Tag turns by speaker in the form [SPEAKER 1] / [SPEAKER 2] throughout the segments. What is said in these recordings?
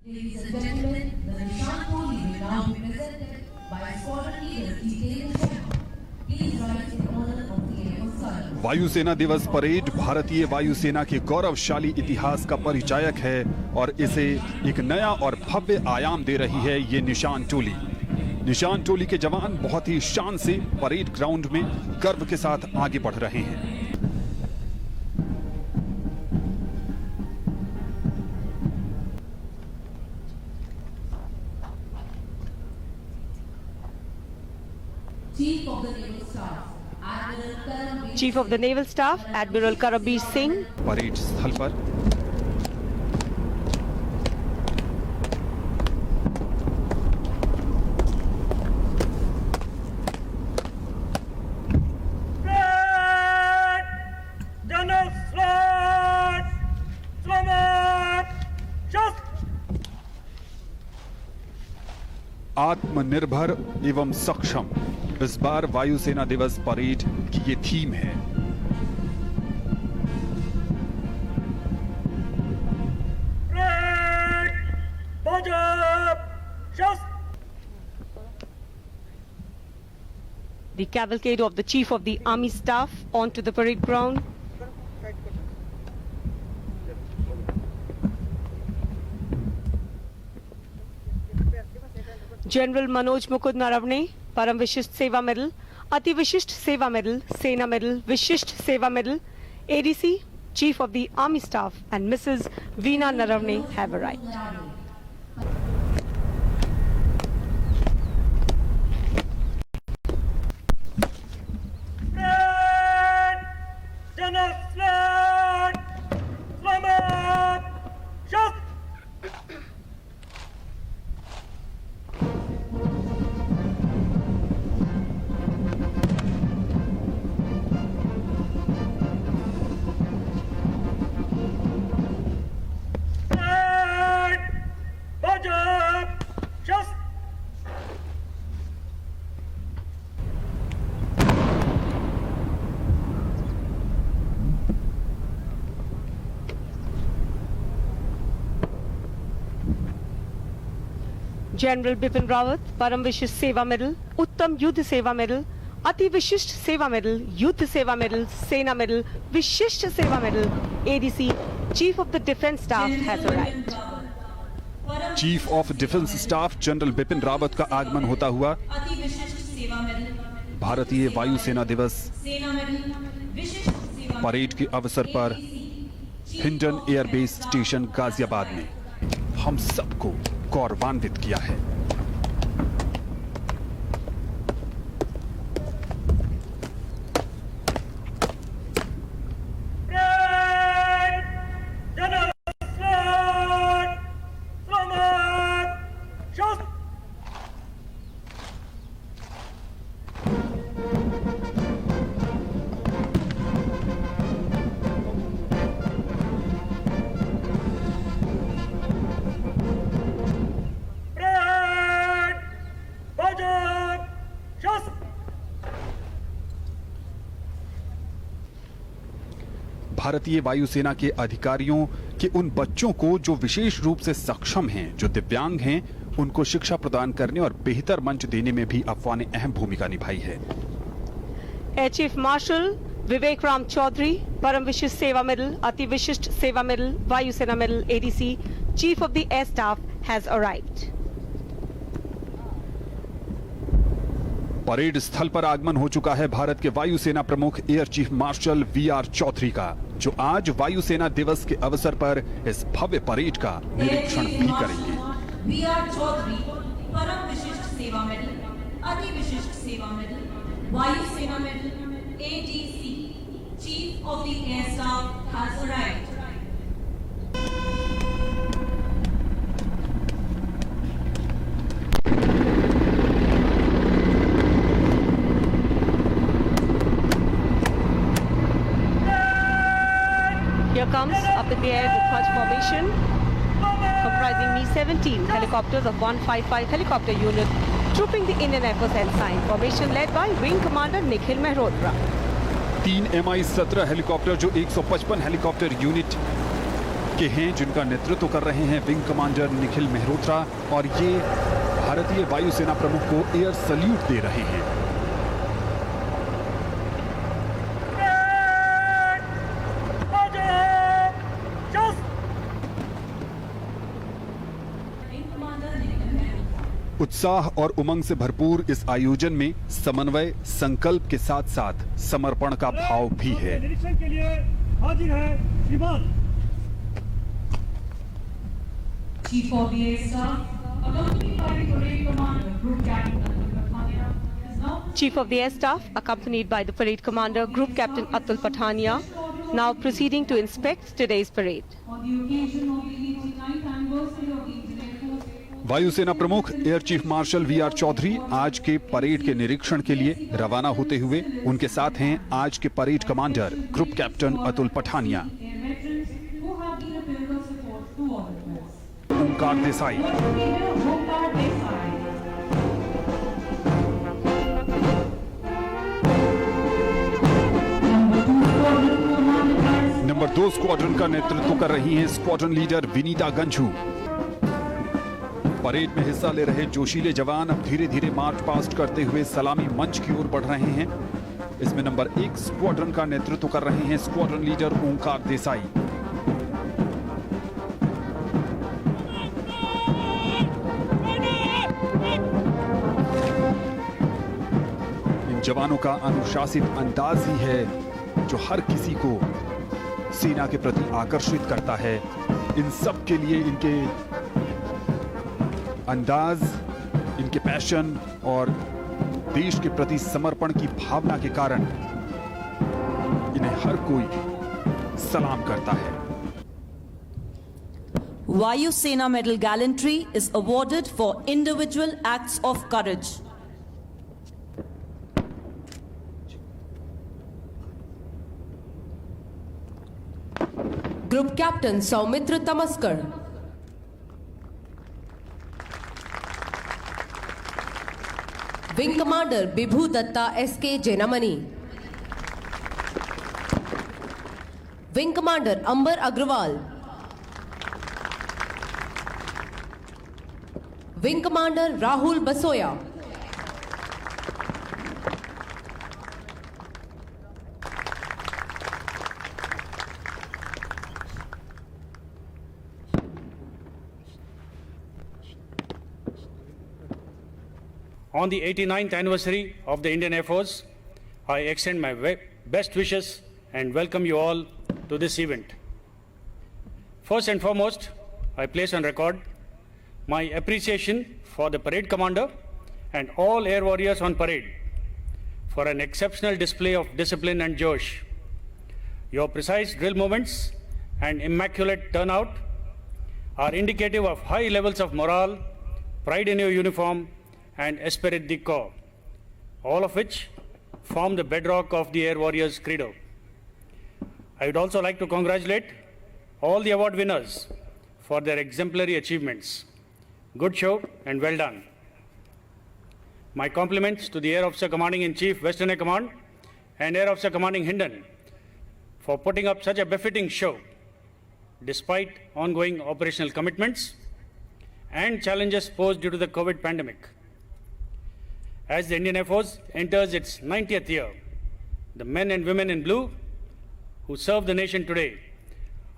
[SPEAKER 1] Ladies and gentlemen, the Nishan Poli will now be presented by Squadron Leader Jitendra Sharma. Please rise in honor of the Air Force.
[SPEAKER 2] वायुसेना दिवस parade भारतीय वायुसेना के गौरवशाली इतिहास का परिचायक है और इसे एक नया और भव्य आयाम दे रही है ये निशान टोली। निशान टोली के जवान बहुत ही शान से परेड ग्राउंड में गर्व के साथ आगे बढ़ रहे हैं।
[SPEAKER 3] Chief of the Naval Staff, Admiral Karambir Singh.
[SPEAKER 2] Parade स्थल पर आत्मनिर्भर एवं सक्षम इस बार वायुसेना दिवस परेड की ये थीम है।
[SPEAKER 3] The cavalcade of the Chief of the Army Staff onto the parade ground. General Manoj Mukund Naravane, Param Vishisht Seva Medal, Ati Vishisht Seva Medal, Sena Medal, Vishisht Seva Medal, ADC, Chief of the Army Staff and Mrs. Veena Naravane have arrived. General Bipin Rawat, Param Vishisht Seva Medal, Uttam Yuddha Seva Medal, Ati Vishisht Seva Medal, Yuddha Seva Medal, Sena Medal, Vishisht Seva Medal, ADC, Chief of the Defence Staff has arrived.
[SPEAKER 2] Chief of defence staff general Bipin Rawat का आगमन होता हुआ भारतीय वायुसेना दिवस parade के अवसर पर हिंडन एयरबेस स्टेशन गाजियाबाद में हम सबको गौरवान्वित किया है। भारतीय वायुसेना के अधिकारियों के उन बच्चों को जो विशेष रूप से सक्षम हैं, जो दिव्यांग हैं, उनको शिक्षा प्रदान करने और बेहतर मंच देने में भी अफवाह ने अहम भूमिका निभाई है।
[SPEAKER 3] Air Chief Marshal Vivek Ram Chaudhary, Param Vishisht Seva Medal, Ati Vishisht Seva Medal, Vayu Sena Medal, ADC, Chief of the Air Staff has arrived.
[SPEAKER 2] Parade स्थल पर आगमन हो चुका है भारत के वायुसेना प्रमुख air chief marshal V R. Chaudhari का, जो आज वायुसेना दिवस के अवसर पर इस भव्य परेड का निरीक्षण भी करेंगे।
[SPEAKER 1] वी.आर. चौधरी, परम विशिष्ट सेवा मेडल, अति विशिष्ट सेवा मेडल, वायु सेना medal, ADC, chief of the air staff has arrived.
[SPEAKER 3] Here comes up in the air the Dhwaj formation, comprising Mi-17 helicopters of 155 helicopter unit, trooping the Indian Air Force ensign. Formation led by Wing Commander Nikhil Mehrotra.
[SPEAKER 2] 3 Mi-17 helicopter जो 155 helicopter unit के हैं, जिनका नेतृत्व कर रहे हैं wing commander Nikhil Mehrotra, और ये भारतीय वायुसेना प्रमुख को एयर सल्यूट दे रहे हैं। उत्साह और उमंग से भरपूर इस आयोजन में समन्वय, संकल्प के साथ साथ समर्पण का भाव भी है।
[SPEAKER 4] निरीक्षण के लिए हाजिर है श्रीमान
[SPEAKER 1] Chief of the Air Staff, accompanied by the Parade Commander, Group Captain Atul Pathania, is now
[SPEAKER 3] Chief of the Air Staff, accompanied by the Parade Commander, Group Captain Atul Pathania, now proceeding to inspect today's parade.
[SPEAKER 1] on the occasion of the 89th anniversary of the Indian Air Force.
[SPEAKER 2] वायुसेना प्रमुख air chief marshal V R. Chaudhari आज के parade के निरीक्षण के लिए रवाना होते हुए उनके साथ हैं आज के parade commander group captain Atul Pathania,
[SPEAKER 1] Air veterans who have been a pillar of support to all of us.
[SPEAKER 2] Omkar Desai,
[SPEAKER 1] Leader Omkar Desai.
[SPEAKER 2] Number 2 squadron का नेतृत्व कर रही हैं squadron leader Vinita Ganjhu. Parade में हिस्सा ले रहे जोशीले जवान अब धीरे धीरे मार्च पास्ट करते हुए सलामी मंच की ओर बढ़ रहे हैं। इसमें नंबर 1 स्क्वाड्रन का नेतृत्व कर रहे हैं स्क्वाड्रन लीडर ओंकार देसाई। इन जवानों का अनुशासित अंदाज ही है जो हर किसी को सेना के प्रति आकर्षित करता है। इन सब के लिए इनके अंदाज, इनके पैशन और देश के प्रति समर्पण की भावना के कारण इन्हें हर कोई सलाम करता है।
[SPEAKER 5] Vayu Sena Medal Gallantry is awarded for individual acts of courage.
[SPEAKER 6] Group Captain Saumitra Tamaskar. Wing Commander Bibhu Datta S.K. Jenamani. Wing Commander Ambar Agrawal. Wing Commander Rahul Basoya.
[SPEAKER 4] On the 89th anniversary of the Indian Air Force, I extend my best wishes and welcome you all to this event. First and foremost, I place on record my appreciation for the parade commander and all air warriors on parade for an exceptional display of discipline and josh. Your precise drill movements and immaculate turnout are indicative of high levels of morale, pride in your uniform, and esprit de corps, all of which form the bedrock of the Air Warriors credo. I would also like to congratulate all the award winners for their exemplary achievements. Good show and well done. My compliments to the Air Officer Commanding in Chief, Western Air Command, and Air Officer Commanding Hindon for putting up such a befitting show despite ongoing operational commitments and challenges posed due to the COVID pandemic. As the Indian Air Force enters its 90th year, the men and women in blue who serve the nation today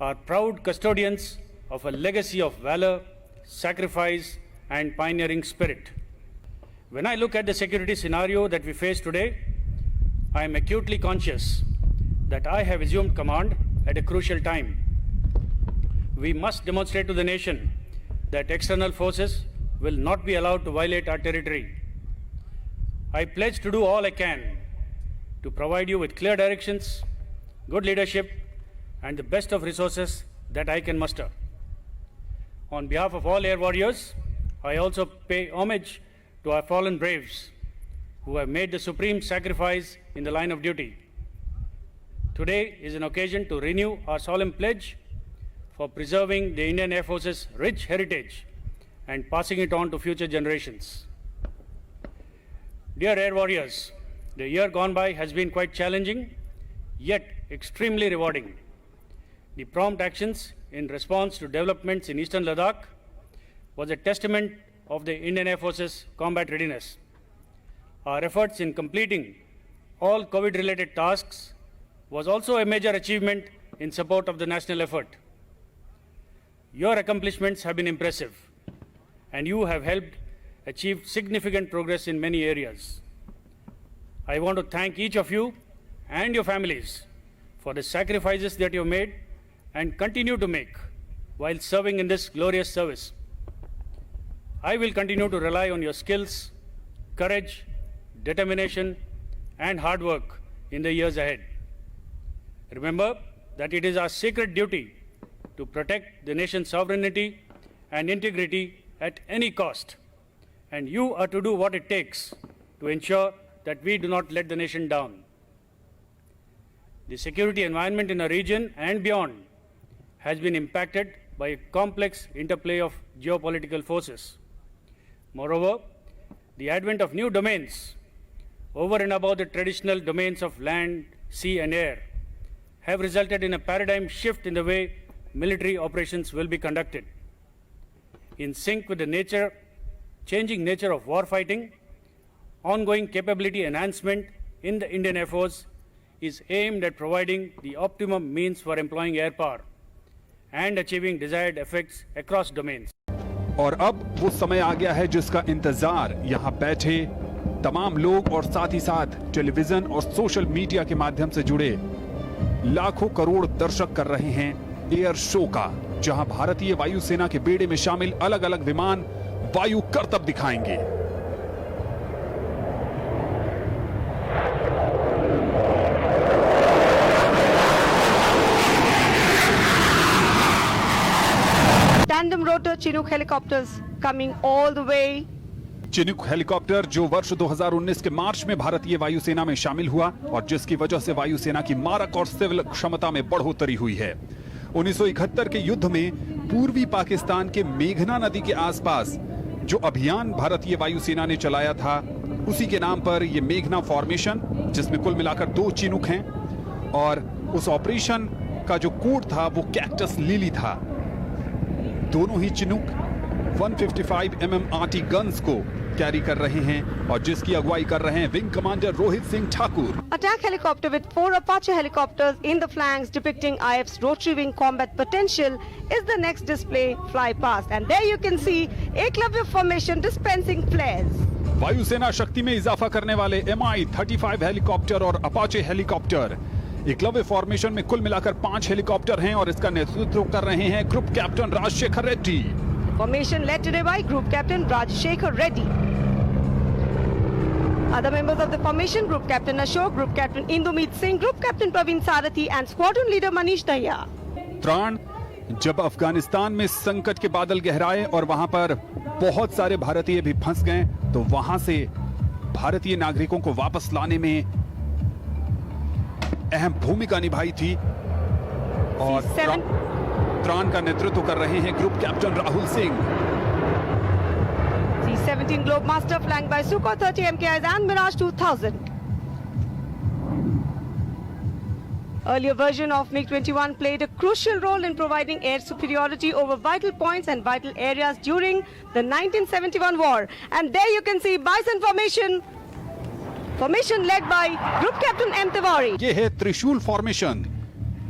[SPEAKER 4] are proud custodians of a legacy of valor, sacrifice, and pioneering spirit. When I look at the security scenario that we face today, I am acutely conscious that I have assumed command at a crucial time. We must demonstrate to the nation that external forces will not be allowed to violate our territory. I pledge to do all I can to provide you with clear directions, good leadership, and the best of resources that I can muster. On behalf of all air warriors, I also pay homage to our fallen braves who have made the supreme sacrifice in the line of duty. Today is an occasion to renew our solemn pledge for preserving the Indian Air Force's rich heritage and passing it on to future generations. Dear Air Warriors, the year gone by has been quite challenging, yet extremely rewarding. The prompt actions in response to developments in eastern Ladakh was a testament of the Indian Air Force's combat readiness. Our efforts in completing all COVID-related tasks was also a major achievement in support of the national effort. Your accomplishments have been impressive, and you have helped achieve significant progress in many areas. I want to thank each of you and your families for the sacrifices that you have made and continue to make while serving in this glorious service. I will continue to rely on your skills, courage, determination, and hard work in the years ahead. Remember that it is our sacred duty to protect the nation's sovereignty and integrity at any cost, and you are to do what it takes to ensure that we do not let the nation down. The security environment in our region and beyond has been impacted by a complex interplay of geopolitical forces. Moreover, the advent of new domains over and above the traditional domains of land, sea, and air have resulted in a paradigm shift in the way military operations will be conducted. In sync with the changing nature of warfighting, ongoing capability enhancement in the Indian Air Force is aimed at providing the optimum means for employing air power and achieving desired effects across domains.
[SPEAKER 2] और अब वो समय आ गया है जिसका इंतजार यहाँ बैठे तमाम लोग और साथ ही साथ टेलीविजन और सोशल मीडिया के माध्यम से जुड़े लाखों करोड़ दर्शक कर रहे हैं एयर शो का, जहां भारतीय वायुसेना के बेड़े में शामिल अलग अलग विमान वायु करतब दिखाएंगे।
[SPEAKER 3] Tandem rotor Chinook helicopters coming all the way.
[SPEAKER 2] Chinook helicopter जो वर्ष 2019 के मार्च में भारतीय वायुसेना में शामिल हुआ और जिसकी वजह से वायुसेना की मारक और सिविल क्षमता में बढ़ोतरी हुई है। 1971 के युद्ध में पूर्वी पाकिस्तान के मेघना नदी के आसपास जो अभियान भारतीय वायुसेना ने चलाया था, उसी के नाम पर यह मेघना फॉर्मेशन, जिसमें कुल मिलाकर 2 चिनूक हैं, और उस ऑपरेशन का जो कोड था वो कैक्टस लिली था। दोनों ही चिनूक 155 mm आरटी गन्स को कैरी कर रहे हैं और जिसकी अगुवाई कर रहे हैं wing commander Rohit Singh Thakur.
[SPEAKER 3] Attack helicopter with 4 Apache helicopters in the flanks depicting IF's rotary wing combat potential is the next display fly past, and there you can see Eklavya formation dispensing flares.
[SPEAKER 2] वायुसेना शक्ति में इजाफा करने वाले Mi-35 helicopter और Apache helicopter Eklavya formation में कुल मिलाकर 5 हेलीकॉप्टर हैं और इसका नेतृत्व कर रहे हैं group captain Rajashekhar Reddy.
[SPEAKER 3] Formation led today by Group Captain Rajshekar Reddy. Other members of the formation: Group Captain Ashok, Group Captain Indomeet Singh, Group Captain Praveen Sarathi, and Squadron Leader Manish Daya.
[SPEAKER 2] त्राण जब अफगानिस्तान में संकट के बादल गहराए और वहां पर बहुत सारे भारतीय भी फंस गए, तो वहां से भारतीय नागरिकों को वापस लाने में अहम भूमिका निभाई थी और त्राण का नेतृत्व कर रहे हैं group captain Rahul Singh.
[SPEAKER 3] C-17 Globemaster flanked by Sukhoi 30 MKIs and Mirage 2000. Earlier version of MiG-21 played a crucial role in providing air superiority over vital points and vital areas during the 1971 war. And there you can see Bison formation. Formation led by Group Captain M. Tiwari.
[SPEAKER 2] ये है त्रिशूल formation.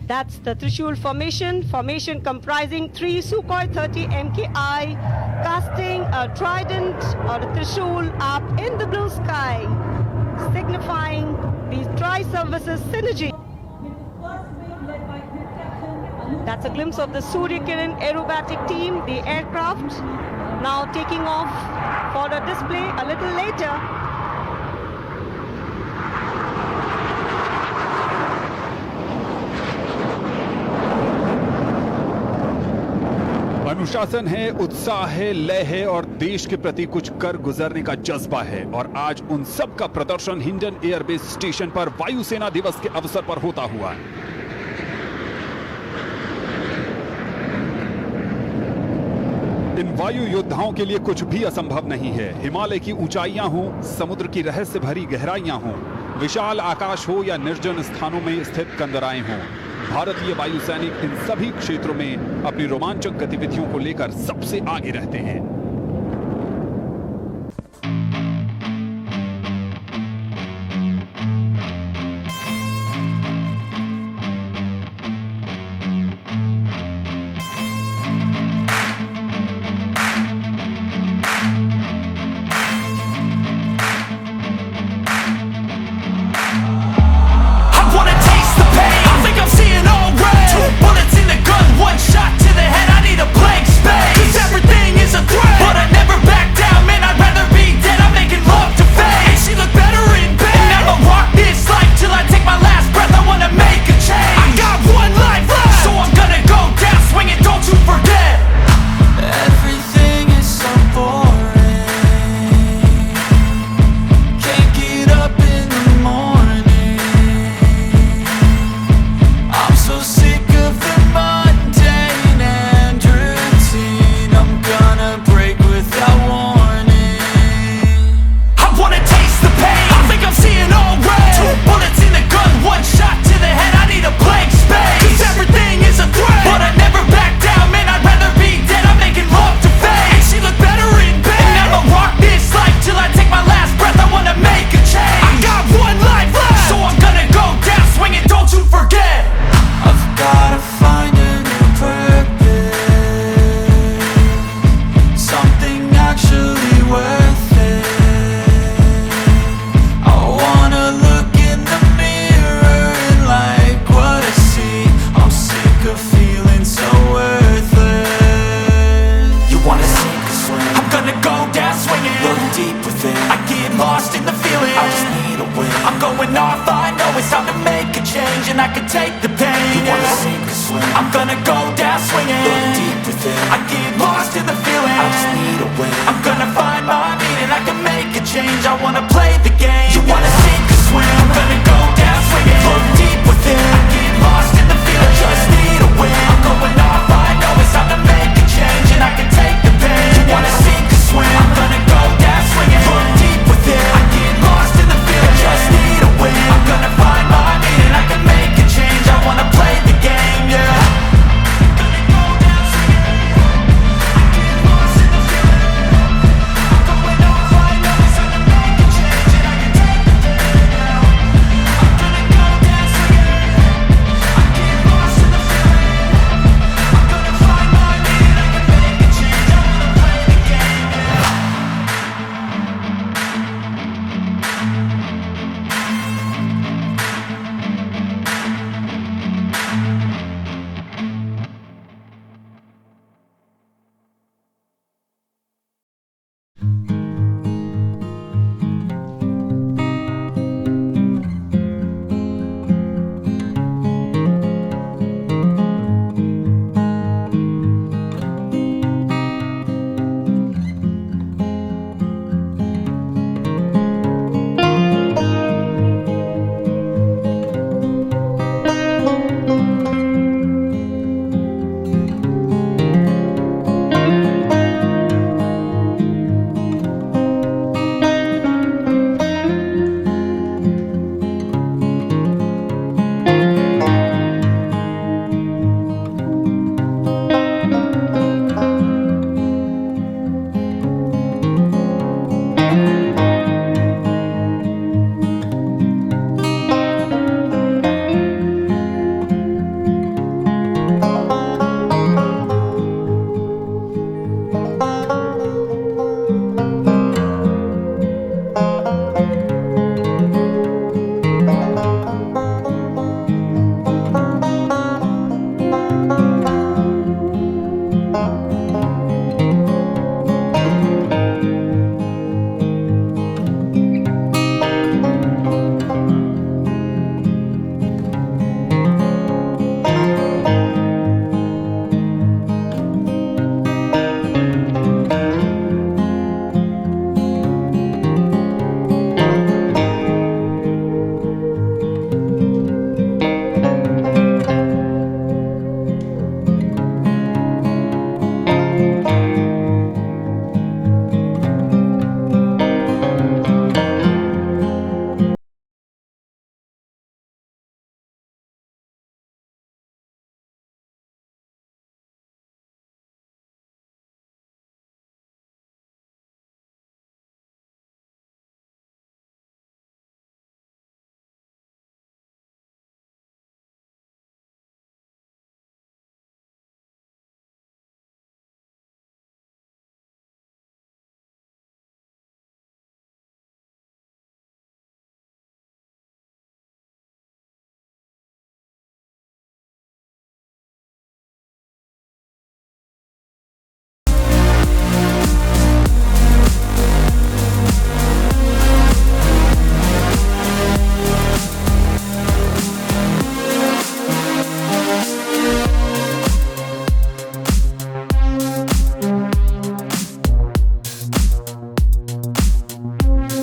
[SPEAKER 3] That's the Trishul formation. Formation comprising 3 Sukhoi 30 MKI, casting a trident or a Trishul up in the blue sky, signifying the tri-services synergy. That's a glimpse of the Surya Kiran aerobatic team, the aircraft, now taking off for a display a little later.
[SPEAKER 2] अनुशासन है, उत्साह है, लय है और देश के प्रति कुछ कर गुजरने का जज्बा है, और आज उन सब का प्रदर्शन हिंडन एयरबेस स्टेशन पर वायुसेना दिवस के अवसर पर होता हुआ है। इन वायु योद्धाओं के लिए कुछ भी असंभव नहीं है। हिमालय की ऊंचाइयां हो, समुद्र की रहस्य भरी गहराइयां हो, विशाल आकाश हो या निर्जन स्थानों में स्थित कंदराएं हों, भारतीय वायु सैनिक इन सभी क्षेत्रों में अपनी रोमांचक गतिविधियों को लेकर सबसे आगे रहते हैं।